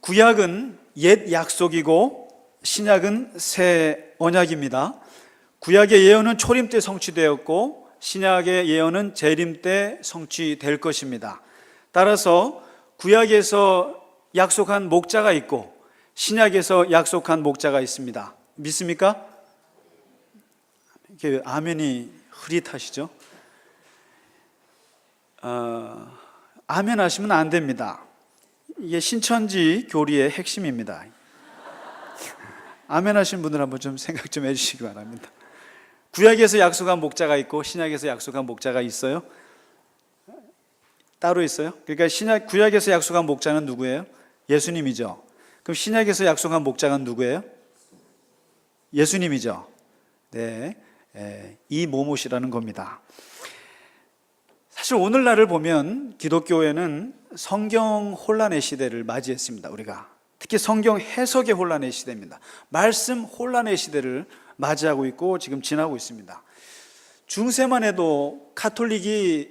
구약은 옛 약속이고 신약은 새 언약입니다. 구약의 예언은 초림 때 성취되었고 신약의 예언은 재림 때 성취될 것입니다. 따라서 구약에서 약속한 목자가 있고 신약에서 약속한 목자가 있습니다. 믿습니까? 이렇게 아멘이 흐릿하시죠? 아멘 하시면 안 됩니다. 이게 신천지 교리의 핵심입니다. 아멘 하신 분들 한번 좀 생각 좀 해주시기 바랍니다. 구약에서 약속한 목자가 있고 신약에서 약속한 목자가 있어요? 따로 있어요? 그러니까 구약에서 약속한 목자는 누구예요? 예수님이죠. 그럼 신약에서 약속한 목자는 누구예요? 예수님이죠. 네, 이 모못이라는 겁니다. 사실 오늘날을 보면 기독교회는 성경 혼란의 시대를 맞이했습니다. 우리가 특히 성경 해석의 혼란의 시대입니다. 말씀 혼란의 시대를 맞이하고 있고 지금 지나고 있습니다. 중세만 해도 카톨릭이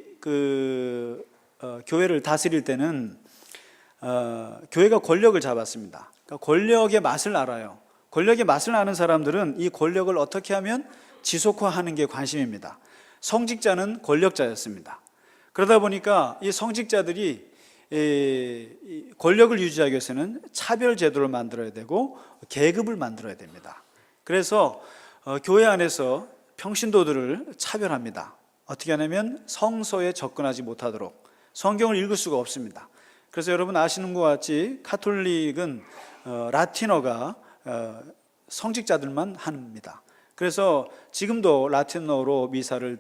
교회를 다스릴 때는 교회가 권력을 잡았습니다. 그러니까 권력의 맛을 알아요. 권력의 맛을 아는 사람들은 이 권력을 어떻게 하면 지속화하는 게 관심입니다. 성직자는 권력자였습니다. 그러다 보니까 이 성직자들이 권력을 유지하기 위해서는 차별 제도를 만들어야 되고 계급을 만들어야 됩니다. 그래서 교회 안에서 평신도들을 차별합니다. 어떻게 하냐면 성서에 접근하지 못하도록 성경을 읽을 수가 없습니다. 그래서 여러분 아시는 것 같이 카톨릭은 라틴어가 성직자들만 합니다. 그래서 지금도 라틴어로 미사를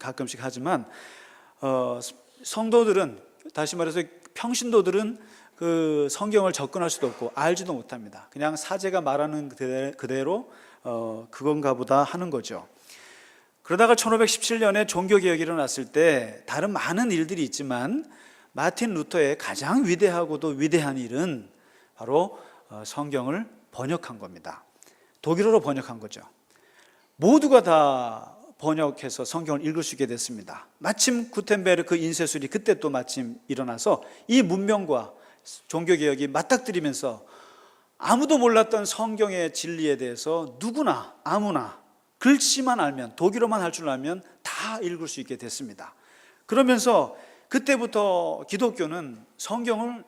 가끔씩 하지만 성도들은, 다시 말해서 평신도들은 그 성경을 접근할 수도 없고 알지도 못합니다. 그냥 사제가 말하는 그대로 그건가 보다 하는 거죠. 그러다가 1517년에 종교개혁이 일어났을 때 다른 많은 일들이 있지만 마틴 루터의 가장 위대하고도 위대한 일은 바로 성경을 번역한 겁니다. 독일어로 번역한 거죠. 모두가 다 번역해서 성경을 읽을 수 있게 됐습니다. 마침 구텐베르크 인쇄술이 그때 또 마침 일어나서 이 문명과 종교개혁이 맞닥뜨리면서 아무도 몰랐던 성경의 진리에 대해서 누구나 아무나 글씨만 알면, 독일어만 할 줄 알면 다 읽을 수 있게 됐습니다. 그러면서 그때부터 기독교는 성경을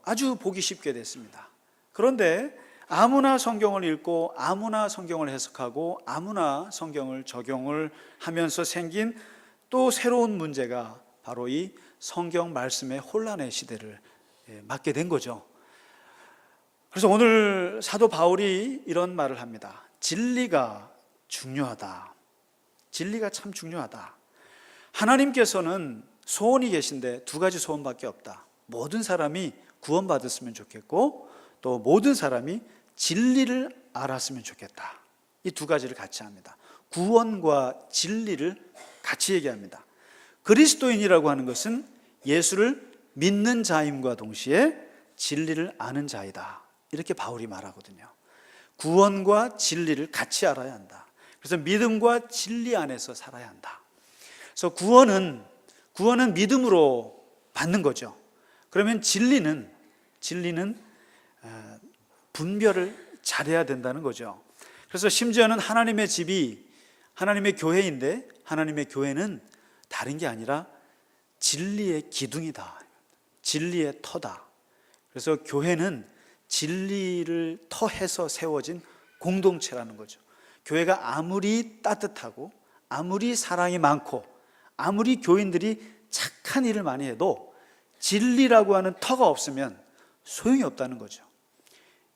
아주 보기 쉽게 됐습니다. 그런데 아무나 성경을 읽고 아무나 성경을 해석하고 아무나 성경을 적용을 하면서 생긴 또 새로운 문제가 바로 이 성경 말씀의 혼란의 시대를 맞게 된 거죠. 그래서 오늘 사도 바울이 이런 말을 합니다. 진리가 중요하다. 진리가 참 중요하다. 하나님께서는 소원이 계신데 두 가지 소원밖에 없다. 모든 사람이 구원받았으면 좋겠고 또 모든 사람이 진리를 알았으면 좋겠다. 이 두 가지를 같이 합니다. 구원과 진리를 같이 얘기합니다. 그리스도인이라고 하는 것은 예수를 믿는 자임과 동시에 진리를 아는 자이다. 이렇게 바울이 말하거든요. 구원과 진리를 같이 알아야 한다. 그래서 믿음과 진리 안에서 살아야 한다. 그래서 구원은 믿음으로 받는 거죠. 그러면 진리는 분별을 잘해야 된다는 거죠. 그래서 심지어는 하나님의 집이 하나님의 교회인데 하나님의 교회는 다른 게 아니라 진리의 기둥이다. 진리의 터다. 그래서 교회는 진리를 터해서 세워진 공동체라는 거죠. 교회가 아무리 따뜻하고 아무리 사랑이 많고 아무리 교인들이 착한 일을 많이 해도 진리라고 하는 터가 없으면 소용이 없다는 거죠.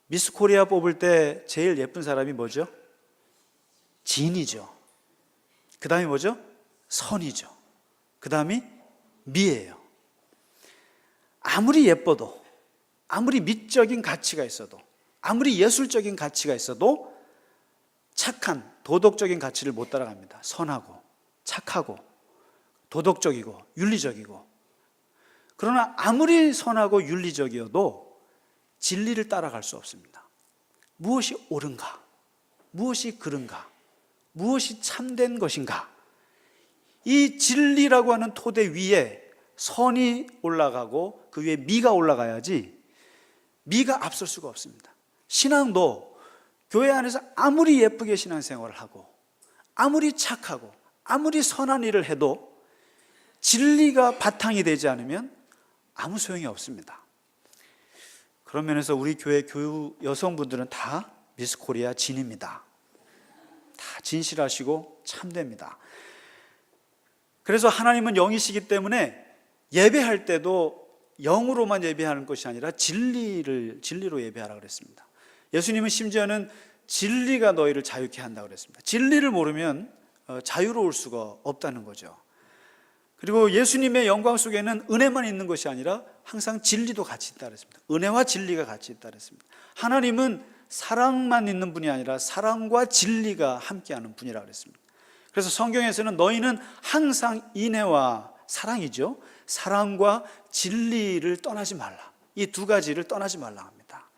미스 코리아 뽑을 때 제일 예쁜 사람이 뭐죠? 진이죠. 그 다음이 뭐죠? 선이죠. 그 다음이 미예요. 아무리 예뻐도 아무리 미적인 가치가 있어도 아무리 예술적인 가치가 있어도 착한 도덕적인 가치를 못 따라갑니다. 선하고 착하고 도덕적이고 윤리적이고. 그러나 아무리 선하고 윤리적이어도 진리를 따라갈 수 없습니다. 무엇이 옳은가? 무엇이 그른가? 무엇이 참된 것인가? 이 진리라고 하는 토대 위에 선이 올라가고 그 위에 미가 올라가야지 미가 앞설 수가 없습니다. 신앙도 교회 안에서 아무리 예쁘게 신앙생활을 하고 아무리 착하고 아무리 선한 일을 해도 진리가 바탕이 되지 않으면 아무 소용이 없습니다. 그런 면에서 우리 교회 교우 여성분들은 다 미스 코리아 진입니다. 다 진실하시고 참됩니다. 그래서 하나님은 영이시기 때문에 예배할 때도 영으로만 예배하는 것이 아니라 진리로 예배하라 그랬습니다. 예수님은 심지어는 진리가 너희를 자유케 한다고 그랬습니다. 진리를 모르면 자유로울 수가 없다는 거죠. 그리고 예수님의 영광 속에는 은혜만 있는 것이 아니라 항상 진리도 같이 있다 그랬습니다. 은혜와 진리가 같이 있다 그랬습니다. 하나님은 사랑만 있는 분이 아니라 사랑과 진리가 함께하는 분이라고 그랬습니다. 그래서 성경에서는 너희는 항상 인애와 사랑이죠. 사랑과 진리를 떠나지 말라. 이 두 가지를 떠나지 말라 합니다.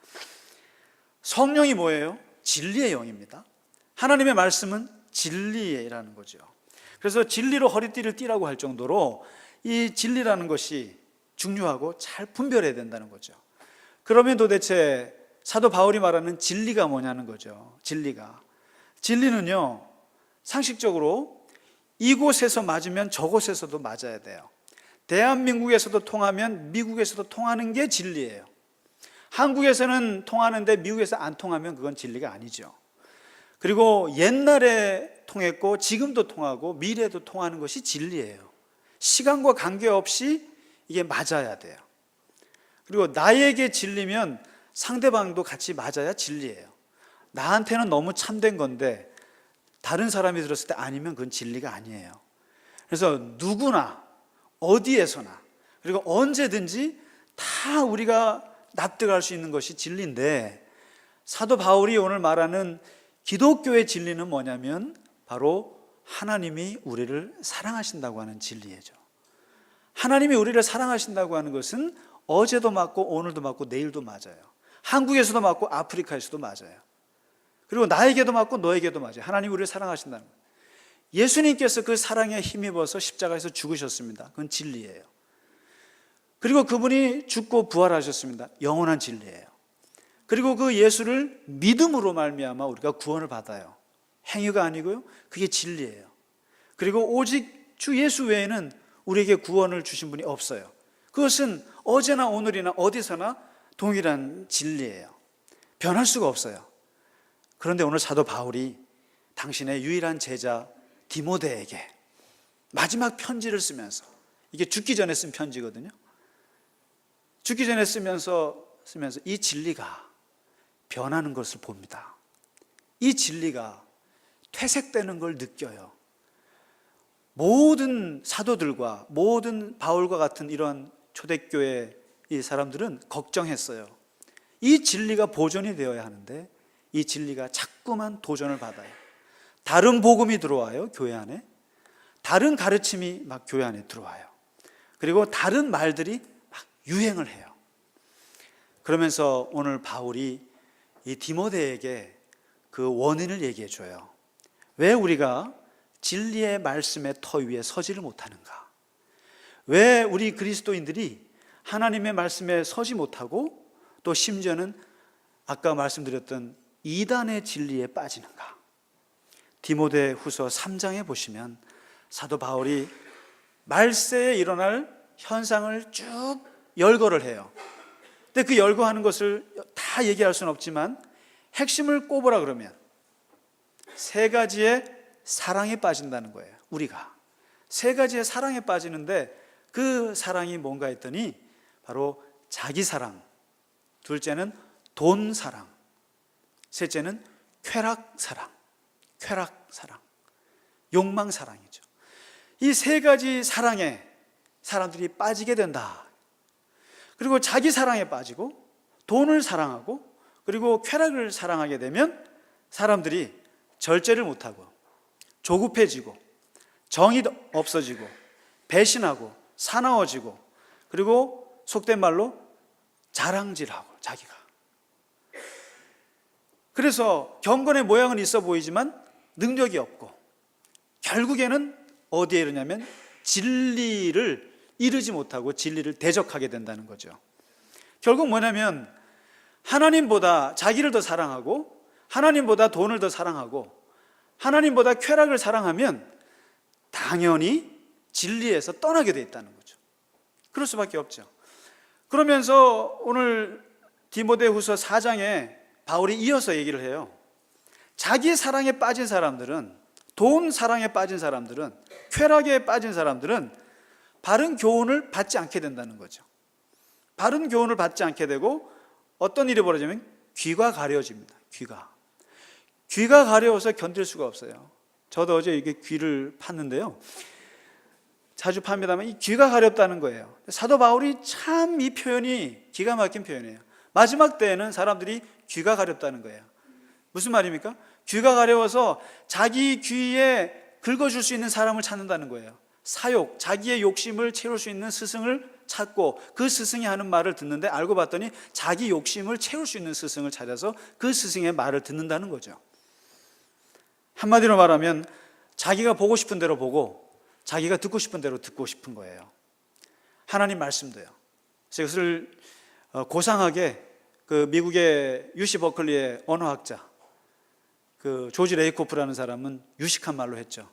성령이 뭐예요? 진리의 영입니다. 하나님의 말씀은 진리라는 거죠. 그래서 진리로 허리띠를 띠라고 할 정도로 이 진리라는 것이 중요하고 잘 분별해야 된다는 거죠. 그러면 도대체 사도 바울이 말하는 진리가 뭐냐는 거죠. 진리는요, 상식적으로 이곳에서 맞으면 저곳에서도 맞아야 돼요. 대한민국에서도 통하면 미국에서도 통하는 게 진리예요. 한국에서는 통하는데 미국에서 안 통하면 그건 진리가 아니죠. 그리고 옛날에 통했고 지금도 통하고 미래에도 통하는 것이 진리예요. 시간과 관계없이 이게 맞아야 돼요. 그리고 나에게 진리면 상대방도 같이 맞아야 진리예요. 나한테는 너무 참된 건데 다른 사람이 들었을 때 아니면 그건 진리가 아니에요. 그래서 누구나 어디에서나 그리고 언제든지 다 우리가 납득할 수 있는 것이 진리인데, 사도 바울이 오늘 말하는 기독교의 진리는 뭐냐면 바로 하나님이 우리를 사랑하신다고 하는 진리예요. 하나님이 우리를 사랑하신다고 하는 것은 어제도 맞고 오늘도 맞고 내일도 맞아요. 한국에서도 맞고 아프리카에서도 맞아요. 그리고 나에게도 맞고 너에게도 맞아요. 하나님이 우리를 사랑하신다는 거예요. 예수님께서 그 사랑에 힘입어서 십자가에서 죽으셨습니다. 그건 진리예요. 그리고 그분이 죽고 부활하셨습니다. 영원한 진리예요. 그리고 그 예수를 믿음으로 말미암아 우리가 구원을 받아요. 행위가 아니고요, 그게 진리예요. 그리고 오직 주 예수 외에는 우리에게 구원을 주신 분이 없어요. 그것은 어제나 오늘이나 어디서나 동일한 진리예요. 변할 수가 없어요. 그런데 오늘 사도 바울이 당신의 유일한 제자 디모데에게 마지막 편지를 쓰면서, 이게 죽기 전에 쓴 편지거든요. 죽기 전에 쓰면서 이 진리가 변하는 것을 봅니다. 이 진리가 퇴색되는 걸 느껴요. 모든 사도들과 모든 바울과 같은 이런 초대교회 이 사람들은 걱정했어요. 이 진리가 보존이 되어야 하는데 이 진리가 자꾸만 도전을 받아요. 다른 복음이 들어와요, 교회 안에. 다른 가르침이 막 교회 안에 들어와요. 그리고 다른 말들이 막 유행을 해요. 그러면서 오늘 바울이 이 디모데에게 그 원인을 얘기해 줘요. 왜 우리가 진리의 말씀의 터 위에 서지를 못하는가? 왜 우리 그리스도인들이 하나님의 말씀에 서지 못하고 또 심지어는 아까 말씀드렸던 이단의 진리에 빠지는가? 디모데 후서 3장에 보시면 사도 바울이 말세에 일어날 현상을 쭉 열거를 해요. 근데 그 열거하는 것을 다 얘기할 수는 없지만 핵심을 꼽으라 그러면 세 가지의 사랑에 빠진다는 거예요. 우리가 세 가지의 사랑에 빠지는데 그 사랑이 뭔가 했더니 바로 자기 사랑, 둘째는 돈 사랑, 셋째는 쾌락 사랑, 욕망 사랑이죠. 이 세 가지 사랑에 사람들이 빠지게 된다. 그리고 자기 사랑에 빠지고 돈을 사랑하고 그리고 쾌락을 사랑하게 되면 사람들이 절제를 못하고 조급해지고 정이 없어지고 배신하고 사나워지고 그리고 속된 말로 자랑질하고 자기가. 그래서 경건의 모양은 있어 보이지만 능력이 없고 결국에는 어디에 이르냐면 진리를 이루지 못하고 진리를 대적하게 된다는 거죠. 결국 뭐냐면 하나님보다 자기를 더 사랑하고 하나님보다 돈을 더 사랑하고 하나님보다 쾌락을 사랑하면 당연히 진리에서 떠나게 돼 있다는 거죠. 그럴 수밖에 없죠. 그러면서 오늘 디모데후서 4장에 바울이 이어서 얘기를 해요. 자기 사랑에 빠진 사람들은, 돈 사랑에 빠진 사람들은, 쾌락에 빠진 사람들은 바른 교훈을 받지 않게 된다는 거죠. 바른 교훈을 받지 않게 되고 어떤 일이 벌어지면 귀가 가려집니다. 귀가 가려워서 견딜 수가 없어요. 저도 어제 이게 귀를 팠는데요, 자주 팝니다만 이 귀가 가렵다는 거예요. 사도 바울이 참 이 표현이 기가 막힌 표현이에요. 마지막 때에는 사람들이 귀가 가렵다는 거예요. 무슨 말입니까? 귀가 가려워서 자기 귀에 긁어줄 수 있는 사람을 찾는다는 거예요. 사욕, 자기의 욕심을 채울 수 있는 스승을 찾고 그 스승이 하는 말을 듣는데 알고 봤더니 자기 욕심을 채울 수 있는 스승을 찾아서 그 스승의 말을 듣는다는 거죠. 한마디로 말하면 자기가 보고 싶은 대로 보고 자기가 듣고 싶은 대로 듣고 싶은 거예요. 하나님 말씀도요. 그래서 이것을 고상하게 그 미국의 UC 버클리의 언어학자 그 조지 레이코프라는 사람은 유식한 말로 했죠.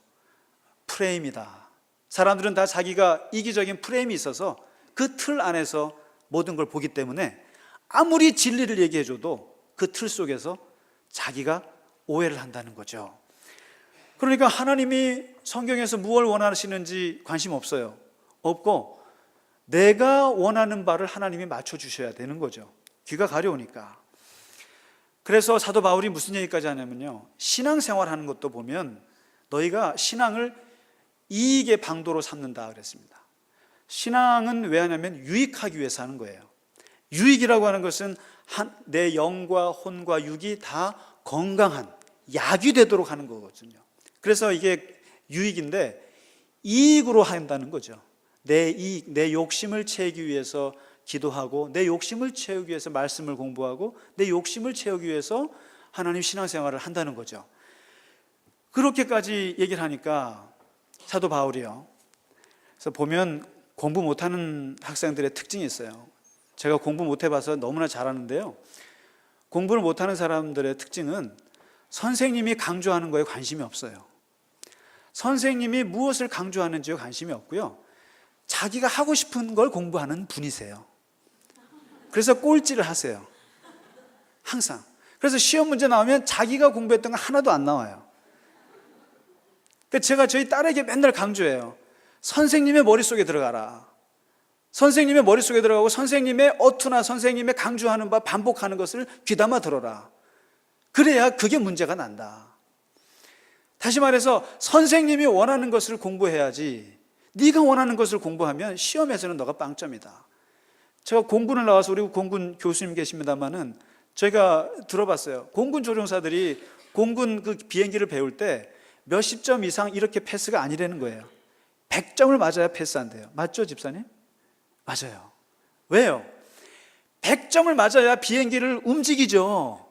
프레임이다. 사람들은 다 자기가 이기적인 프레임이 있어서 그 틀 안에서 모든 걸 보기 때문에 아무리 진리를 얘기해줘도 그 틀 속에서 자기가 오해를 한다는 거죠. 그러니까 하나님이 성경에서 무엇을 원하시는지 관심 없어요. 없고 내가 원하는 바를 하나님이 맞춰주셔야 되는 거죠. 귀가 가려우니까. 그래서 사도 바울이 무슨 얘기까지 하냐면요, 신앙생활하는 것도 보면 너희가 신앙을 이익의 방도로 삼는다 그랬습니다. 신앙은 왜 하냐면 유익하기 위해서 하는 거예요. 유익이라고 하는 것은 내 영과 혼과 육이 다 건강한 약이 되도록 하는 거거든요. 그래서 이게 유익인데 이익으로 한다는 거죠. 내 이익, 내 욕심을 채우기 위해서 기도하고 내 욕심을 채우기 위해서 말씀을 공부하고 내 욕심을 채우기 위해서 하나님 신앙생활을 한다는 거죠. 그렇게까지 얘기를 하니까 사도 바울이요, 그래서 보면 공부 못하는 학생들의 특징이 있어요. 제가 공부 못해봐서 너무나 잘 아는데요, 공부를 못하는 사람들의 특징은 선생님이 강조하는 거에 관심이 없어요. 선생님이 무엇을 강조하는지에 관심이 없고요, 자기가 하고 싶은 걸 공부하는 분이세요. 그래서 꼴찌를 하세요, 항상. 그래서 시험 문제 나오면 자기가 공부했던 거 하나도 안 나와요. 제가 저희 딸에게 맨날 강조해요. 선생님의 머릿속에 들어가라. 선생님의 머릿속에 들어가고 선생님의 어투나 선생님의 강조하는 바 반복하는 것을 귀담아 들어라. 그래야 그게 문제가 난다. 다시 말해서 선생님이 원하는 것을 공부해야지, 네가 원하는 것을 공부하면 시험에서는 너가 빵점이다. 제가 공군을 나와서 우리 공군 교수님 계십니다만은 제가 들어봤어요. 공군 조종사들이 공군 그 비행기를 배울 때 몇십 점 이상 이렇게 패스가 아니라는 거예요. 100점을 맞아야 패스한대요. 맞죠, 집사님? 맞아요. 왜요? 100점을 맞아야 비행기를 움직이죠.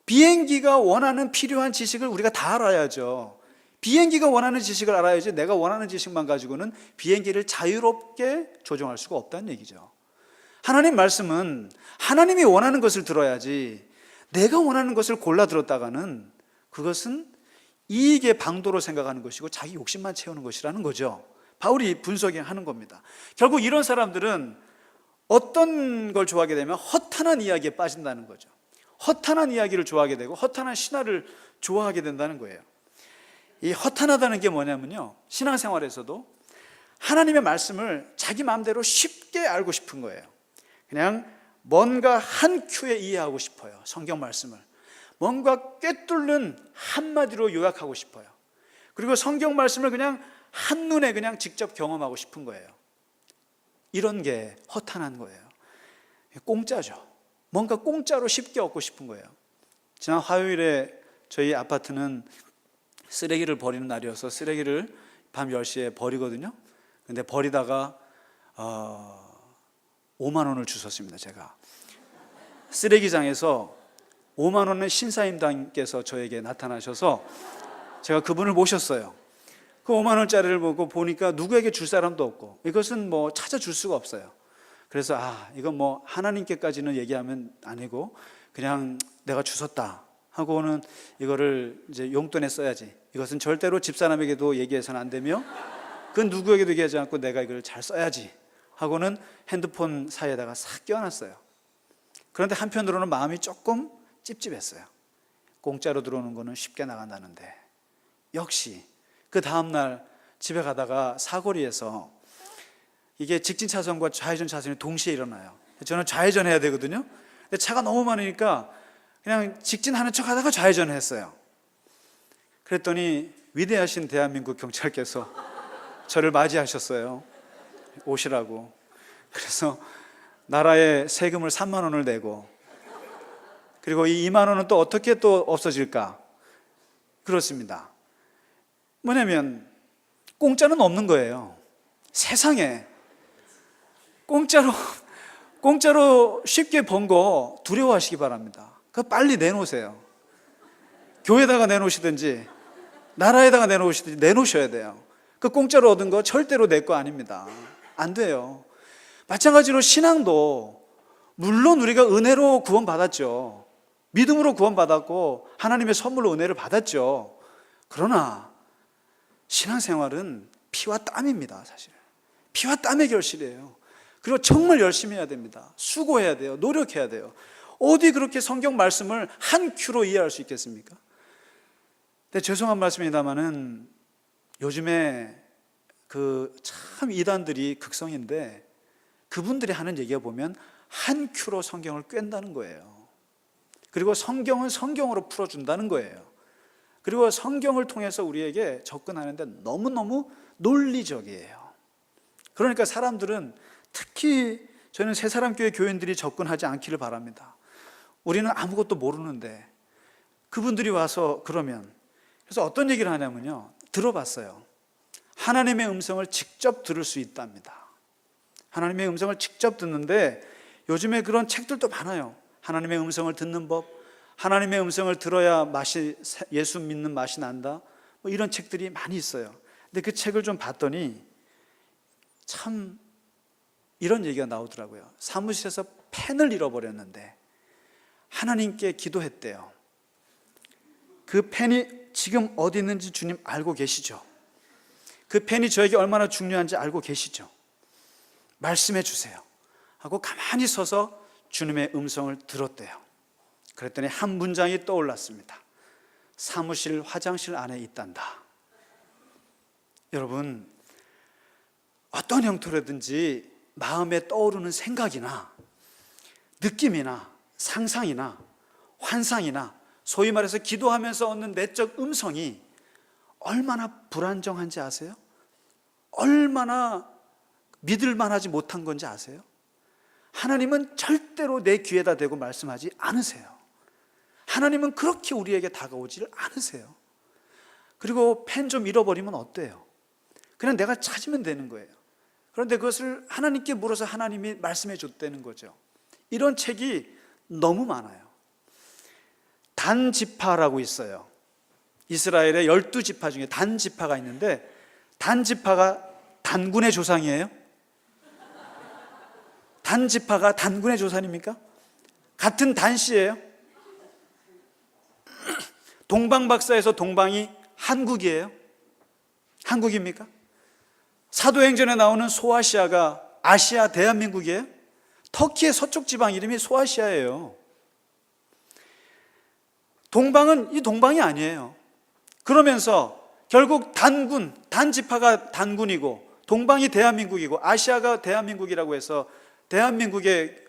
비행기가 원하는 필요한 지식을 우리가 다 알아야죠. 비행기가 원하는 지식을 알아야지 내가 원하는 지식만 가지고는 비행기를 자유롭게 조종할 수가 없다는 얘기죠. 하나님 말씀은 하나님이 원하는 것을 들어야지 내가 원하는 것을 골라 들었다가는 그것은 이익의 방도로 생각하는 것이고 자기 욕심만 채우는 것이라는 거죠. 바울이 분석하는 겁니다. 결국 이런 사람들은 어떤 걸 좋아하게 되면 허탄한 이야기에 빠진다는 거죠. 허탄한 이야기를 좋아하게 되고 허탄한 신화를 좋아하게 된다는 거예요. 이 허탄하다는 게 뭐냐면요, 신앙생활에서도 하나님의 말씀을 자기 마음대로 쉽게 알고 싶은 거예요. 그냥 뭔가 한 큐에 이해하고 싶어요. 성경 말씀을 뭔가 꿰뚫는 한마디로 요약하고 싶어요. 그리고 성경 말씀을 그냥 한눈에 그냥 직접 경험하고 싶은 거예요. 이런 게 허탄한 거예요. 공짜죠. 뭔가 공짜로 쉽게 얻고 싶은 거예요. 지난 화요일에 저희 아파트는 쓰레기를 버리는 날이어서 쓰레기를 밤 10시에 버리거든요. 근데 버리다가 5만 원을 주웠습니다. 제가 쓰레기장에서 5만 원의 신사임당께서 저에게 나타나셔서 제가 그분을 모셨어요. 그 5만 원짜리를 보고 보니까 누구에게 줄 사람도 없고 이것은 뭐 찾아줄 수가 없어요. 그래서 이건 뭐 하나님께까지는 얘기하면 아니고 그냥 내가 주웠다 하고는 이거를 이제 용돈에 써야지. 이것은 절대로 집사람에게도 얘기해서는 안 되며 그 누구에게도 얘기하지 않고 내가 이걸 잘 써야지 하고는 핸드폰 사이에다가 싹 껴놨어요. 그런데 한편으로는 마음이 조금 찝찝했어요. 공짜로 들어오는 거는 쉽게 나간다는데. 역시 그 다음날 집에 가다가 사거리에서 이게 직진 차선과 좌회전 차선이 동시에 일어나요. 저는 좌회전 해야 되거든요. 근데 차가 너무 많으니까 그냥 직진하는 척 하다가 좌회전을 했어요. 그랬더니 위대하신 대한민국 경찰께서 저를 맞이하셨어요. 오시라고. 그래서 나라에 세금을 3만 원을 내고, 그리고 이 2만 원은 또 어떻게 또 없어질까? 그렇습니다. 뭐냐면 공짜는 없는 거예요. 세상에 공짜로 쉽게 번 거 두려워하시기 바랍니다. 그거 빨리 내놓으세요. 교회에다가 내놓으시든지 나라에다가 내놓으시든지 내놓으셔야 돼요. 그 공짜로 얻은 거 절대로 내 거 아닙니다. 안 돼요. 마찬가지로 신앙도 물론 우리가 은혜로 구원받았죠. 믿음으로 구원받았고 하나님의 선물로 은혜를 받았죠. 그러나 신앙생활은 피와 땀입니다. 사실 피와 땀의 결실이에요. 그리고 정말 열심히 해야 됩니다. 수고해야 돼요. 노력해야 돼요. 어디 그렇게 성경 말씀을 한 큐로 이해할 수 있겠습니까? 근데 죄송한 말씀입니다만은 요즘에 그 참 이단들이 극성인데 그분들이 하는 얘기가 보면 한 큐로 성경을 꿰는다는 거예요. 그리고 성경은 성경으로 풀어준다는 거예요. 그리고 성경을 통해서 우리에게 접근하는데 너무너무 논리적이에요. 그러니까 사람들은, 특히 저는 새사람교회 교인들이 접근하지 않기를 바랍니다. 우리는 아무것도 모르는데 그분들이 와서 그러면, 그래서 어떤 얘기를 하냐면요, 들어봤어요. 하나님의 음성을 직접 들을 수 있답니다. 하나님의 음성을 직접 듣는데 요즘에 그런 책들도 많아요. 하나님의 음성을 듣는 법, 하나님의 음성을 들어야 예수 믿는 맛이 난다, 뭐 이런 책들이 많이 있어요. 근데 그 책을 좀 봤더니 참 이런 얘기가 나오더라고요. 사무실에서 펜을 잃어버렸는데 하나님께 기도했대요. 그 펜이 지금 어디 있는지 주님 알고 계시죠? 그 펜이 저에게 얼마나 중요한지 알고 계시죠? 말씀해 주세요 하고 가만히 서서 주님의 음성을 들었대요. 그랬더니 한 문장이 떠올랐습니다. 사무실 화장실 안에 있단다. 여러분, 어떤 형태로든지 마음에 떠오르는 생각이나 느낌이나 상상이나 환상이나 소위 말해서 기도하면서 얻는 내적 음성이 얼마나 불안정한지 아세요? 얼마나 믿을 만하지 못한 건지 아세요? 하나님은 절대로 내 귀에다 대고 말씀하지 않으세요. 하나님은 그렇게 우리에게 다가오지를 않으세요. 그리고 펜 좀 잃어버리면 어때요? 그냥 내가 찾으면 되는 거예요. 그런데 그것을 하나님께 물어서 하나님이 말씀해 줬다는 거죠. 이런 책이 너무 많아요. 단지파라고 있어요. 이스라엘의 12지파 중에 단지파가 있는데, 단지파가 단군의 조상이에요? 단지파가 단군의 조상입니까? 같은 단씨예요? 동방박사에서 동방이 한국이에요? 한국입니까? 사도행전에 나오는 소아시아가 아시아 대한민국이에요? 터키의 서쪽 지방 이름이 소아시아예요. 동방은 이 동방이 아니에요. 그러면서 결국 단군, 단지파가 단군이고 동방이 대한민국이고 아시아가 대한민국이라고 해서 대한민국에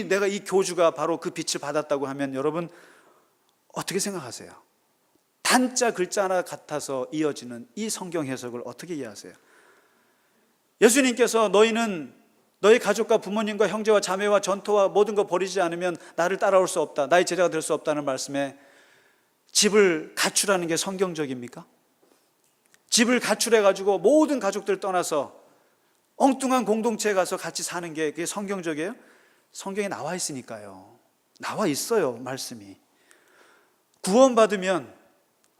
내가 이 교주가 바로 그 빛을 받았다고 하면 여러분 어떻게 생각하세요? 단자 글자 하나 같아서 이어지는 이 성경 해석을 어떻게 이해하세요? 예수님께서 너희 가족과 부모님과 형제와 자매와 전토와 모든 거 버리지 않으면 나를 따라올 수 없다, 나의 제자가 될 수 없다는 말씀에 집을 가출하는 게 성경적입니까? 집을 가출해가지고 모든 가족들 떠나서 엉뚱한 공동체에 가서 같이 사는 게 그게 성경적이에요? 성경에 나와 있으니까요. 나와 있어요, 말씀이. 구원받으면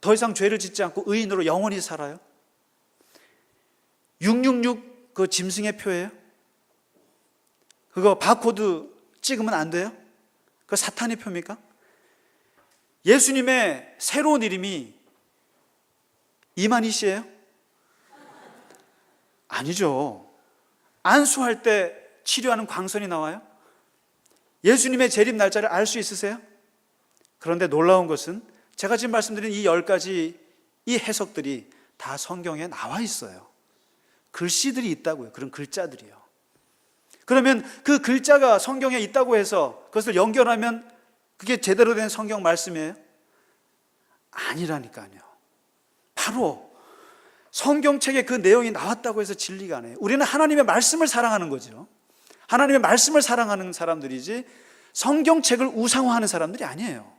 더 이상 죄를 짓지 않고 의인으로 영원히 살아요? 666 그 짐승의 표예요? 그거 바코드 찍으면 안 돼요? 그거 사탄의 표입니까? 예수님의 새로운 이름이 이만희 씨예요? 아니죠. 안수할 때 치료하는 광선이 나와요? 예수님의 재림 날짜를 알 수 있으세요? 그런데 놀라운 것은 제가 지금 말씀드린 이 10가지 이 해석들이 다 성경에 나와 있어요. 글씨들이 있다고요. 그런 글자들이요. 그러면 그 글자가 성경에 있다고 해서 그것을 연결하면 그게 제대로 된 성경 말씀이에요? 아니라니까요. 바로 성경책에 그 내용이 나왔다고 해서 진리가 아니에요. 우리는 하나님의 말씀을 사랑하는 거죠. 하나님의 말씀을 사랑하는 사람들이지 성경책을 우상화하는 사람들이 아니에요.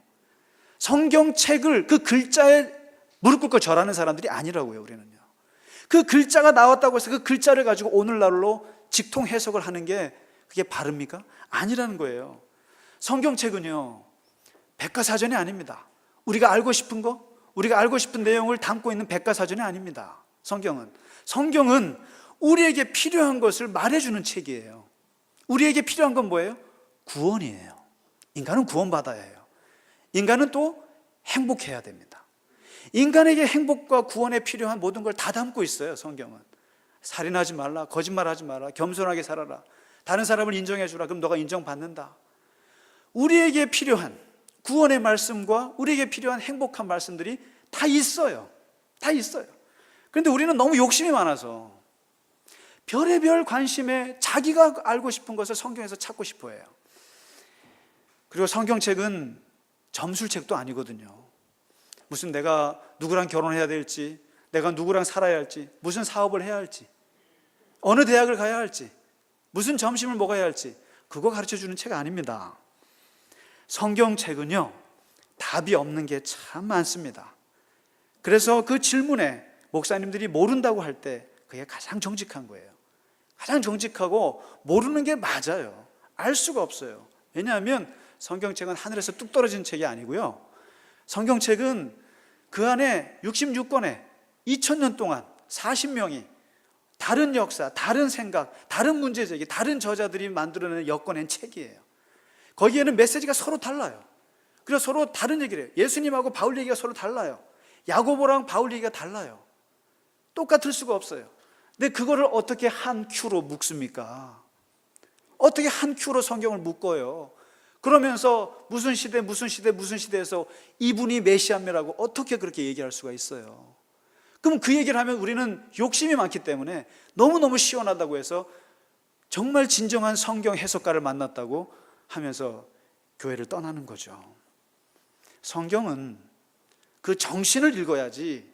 성경책을 그 글자에 무릎 꿇고 절하는 사람들이 아니라고요. 우리는요. 그 글자가 나왔다고 해서 그 글자를 가지고 오늘날로 직통 해석을 하는 게 그게 바릅니까? 아니라는 거예요. 성경책은요, 백과사전이 아닙니다. 우리가 알고 싶은 거, 우리가 알고 싶은 내용을 담고 있는 백과사전이 아닙니다. 성경은 우리에게 필요한 것을 말해주는 책이에요. 우리에게 필요한 건 뭐예요? 구원이에요. 인간은 구원받아야 해요. 인간은 또 행복해야 됩니다. 인간에게 행복과 구원에 필요한 모든 걸 다 담고 있어요. 성경은. 살인하지 말라, 거짓말하지 마라, 겸손하게 살아라, 다른 사람을 인정해 주라, 그럼 너가 인정받는다. 우리에게 필요한 구원의 말씀과 우리에게 필요한 행복한 말씀들이 다 있어요. 다 있어요. 그런데 우리는 너무 욕심이 많아서 별의별 관심에 자기가 알고 싶은 것을 성경에서 찾고 싶어 해요. 그리고 성경책은 점술책도 아니거든요. 무슨 내가 누구랑 결혼해야 될지, 내가 누구랑 살아야 할지, 무슨 사업을 해야 할지, 어느 대학을 가야 할지, 무슨 점심을 먹어야 할지, 그거 가르쳐주는 책 아닙니다. 성경책은요, 답이 없는 게 참 많습니다. 그래서 그 질문에 목사님들이 모른다고 할 때 그게 가장 정직한 거예요. 가장 정직하고 모르는 게 맞아요. 알 수가 없어요. 왜냐하면 성경책은 하늘에서 뚝 떨어진 책이 아니고요, 성경책은 그 안에 66권에 2000년 동안 40명이 다른 역사, 다른 생각, 다른 문제제기, 다른 저자들이 만들어낸 엮어낸 책이에요. 거기에는 메시지가 서로 달라요. 그래서 서로 다른 얘기를 해요. 예수님하고 바울 얘기가 서로 달라요. 야고보랑 바울 얘기가 달라요. 똑같을 수가 없어요. 근데 그거를 어떻게 한 큐로 묶습니까? 어떻게 한 큐로 성경을 묶어요? 그러면서 무슨 시대에서 이분이 메시아입니다라고 어떻게 그렇게 얘기할 수가 있어요? 그럼 그 얘기를 하면 우리는 욕심이 많기 때문에 너무너무 시원하다고 해서 정말 진정한 성경 해석가를 만났다고 하면서 교회를 떠나는 거죠. 성경은 그 정신을 읽어야지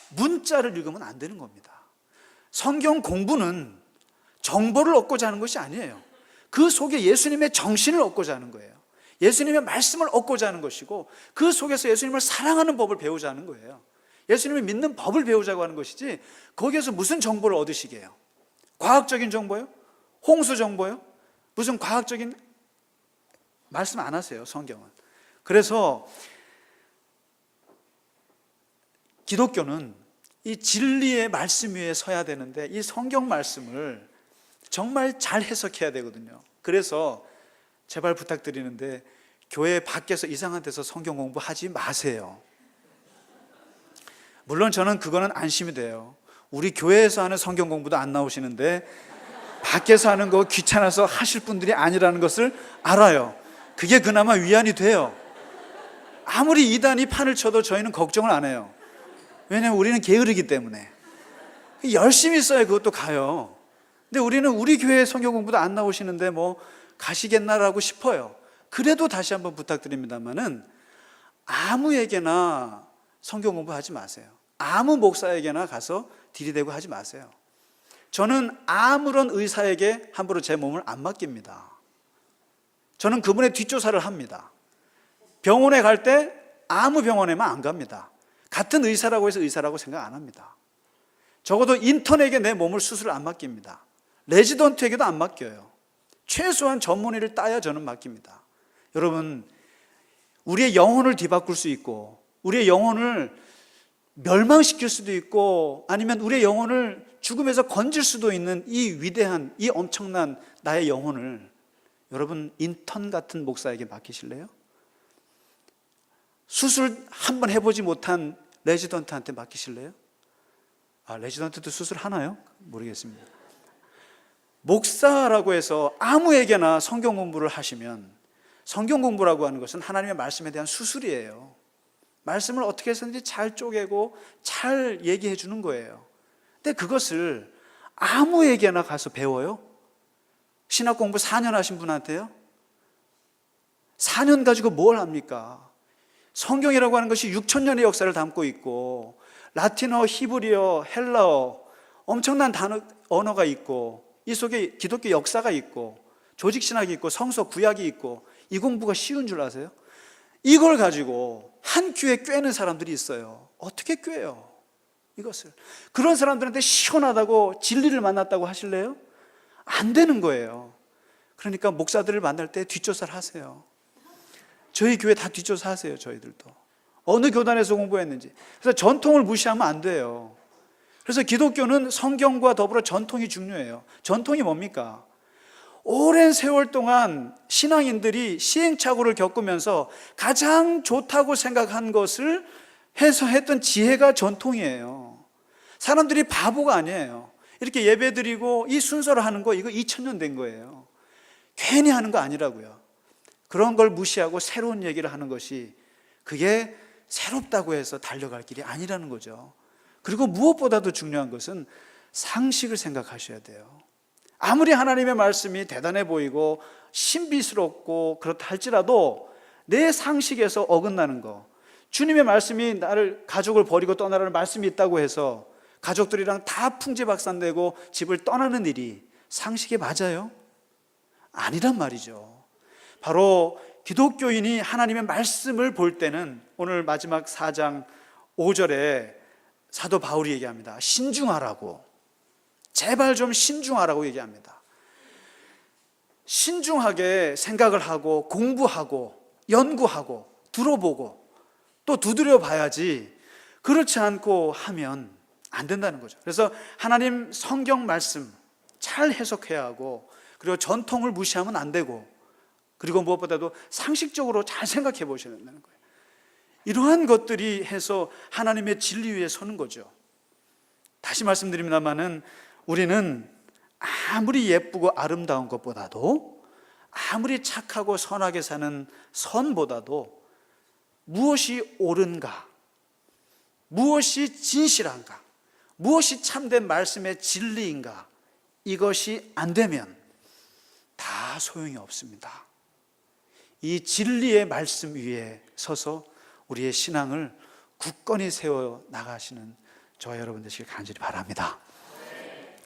문자를 읽으면 안 되는 겁니다. 성경 공부는 정보를 얻고자 하는 것이 아니에요. 그 속에 예수님의 정신을 얻고자 하는 거예요. 예수님의 말씀을 얻고자 하는 것이고, 그 속에서 예수님을 사랑하는 법을 배우자 하는 거예요. 예수님을 믿는 법을 배우자고 하는 것이지, 거기에서 무슨 정보를 얻으시게요? 과학적인 정보요? 홍수 정보요? 무슨 과학적인 말씀 안 하세요, 성경은. 그래서 기독교는 이 진리의 말씀 위에 서야 되는데, 이 성경 말씀을 정말 잘 해석해야 되거든요. 그래서 제발 부탁드리는데 교회 밖에서 이상한 데서 성경 공부하지 마세요. 물론 저는 그거는 안심이 돼요. 우리 교회에서 하는 성경 공부도 안 나오시는데 밖에서 하는 거 귀찮아서 하실 분들이 아니라는 것을 알아요. 그게 그나마 위안이 돼요. 아무리 이단이 판을 쳐도 저희는 걱정을 안 해요. 왜냐하면 우리는 게으르기 때문에. 열심히 써야 그것도 가요. 근데 우리는 우리 교회 성경 공부도 안 나오시는데 뭐 가시겠나라고 싶어요. 그래도 다시 한번 부탁드립니다만은 아무에게나 성경 공부하지 마세요. 아무 목사에게나 가서 들이대고 하지 마세요. 저는 아무런 의사에게 함부로 제 몸을 안 맡깁니다. 저는 그분의 뒷조사를 합니다. 병원에 갈 때 아무 병원에만 안 갑니다. 같은 의사라고 해서 의사라고 생각 안 합니다. 적어도 인턴에게 내 몸을 수술을 안 맡깁니다. 레지던트에게도 안 맡겨요. 최소한 전문의를 따야 저는 맡깁니다. 여러분, 우리의 영혼을 뒤바꿀 수 있고, 우리의 영혼을 멸망시킬 수도 있고, 아니면 우리의 영혼을 죽음에서 건질 수도 있는 이 위대한, 이 엄청난 나의 영혼을 여러분 인턴 같은 목사에게 맡기실래요? 수술 한번 해보지 못한 레지던트한테 맡기실래요? 레지던트도 수술 하나요? 모르겠습니다. 목사라고 해서 아무에게나 성경 공부를 하시면, 성경 공부라고 하는 것은 하나님의 말씀에 대한 수술이에요. 말씀을 어떻게 해서든지 잘 쪼개고 잘 얘기해 주는 거예요. 근데 그것을 아무에게나 가서 배워요? 신학 공부 4년 하신 분한테요? 4년 가지고 뭘 합니까? 성경이라고 하는 것이 6,000년의 역사를 담고 있고, 라틴어, 히브리어, 헬라어, 엄청난 언어가 있고, 이 속에 기독교 역사가 있고, 조직신학이 있고, 성서 구약이 있고, 이 공부가 쉬운 줄 아세요? 이걸 가지고 한 귀에 꿰는 사람들이 있어요. 어떻게 꿰요? 이것을. 그런 사람들한테 시원하다고 진리를 만났다고 하실래요? 안 되는 거예요. 그러니까 목사들을 만날 때 뒷조사를 하세요. 저희 교회 다 뒷조사 하세요. 저희들도 어느 교단에서 공부했는지. 그래서 전통을 무시하면 안 돼요. 그래서 기독교는 성경과 더불어 전통이 중요해요. 전통이 뭡니까? 오랜 세월 동안 신앙인들이 시행착오를 겪으면서 가장 좋다고 생각한 것을 해서 했던 지혜가 전통이에요. 사람들이 바보가 아니에요. 이렇게 예배드리고 이 순서를 하는 거, 이거 2000년 된 거예요. 괜히 하는 거 아니라고요. 그런 걸 무시하고 새로운 얘기를 하는 것이, 그게 새롭다고 해서 달려갈 길이 아니라는 거죠. 그리고 무엇보다도 중요한 것은 상식을 생각하셔야 돼요. 아무리 하나님의 말씀이 대단해 보이고 신비스럽고 그렇다 할지라도 내 상식에서 어긋나는 거, 주님의 말씀이 나를, 가족을 버리고 떠나라는 말씀이 있다고 해서 가족들이랑 다 풍지박산되고 집을 떠나는 일이 상식에 맞아요? 아니란 말이죠. 바로 기독교인이 하나님의 말씀을 볼 때는, 오늘 마지막 4장 5절에 사도 바울이 얘기합니다. 신중하라고. 제발 좀 신중하라고 얘기합니다. 신중하게 생각을 하고 공부하고 연구하고 들어보고 또 두드려 봐야지, 그렇지 않고 하면 안 된다는 거죠. 그래서 하나님 성경 말씀 잘 해석해야 하고, 그리고 전통을 무시하면 안 되고, 그리고 무엇보다도 상식적으로 잘 생각해 보셔야 된다는 거예요. 이러한 것들이 해서 하나님의 진리 위에 서는 거죠. 다시 말씀드립니다마는 우리는 아무리 예쁘고 아름다운 것보다도, 아무리 착하고 선하게 사는 선보다도 무엇이 옳은가, 무엇이 진실한가, 무엇이 참된 말씀의 진리인가, 이것이 안 되면 다 소용이 없습니다. 이 진리의 말씀 위에 서서 우리의 신앙을 굳건히 세워 나가시는 저와 여러분 되시길 간절히 바랍니다.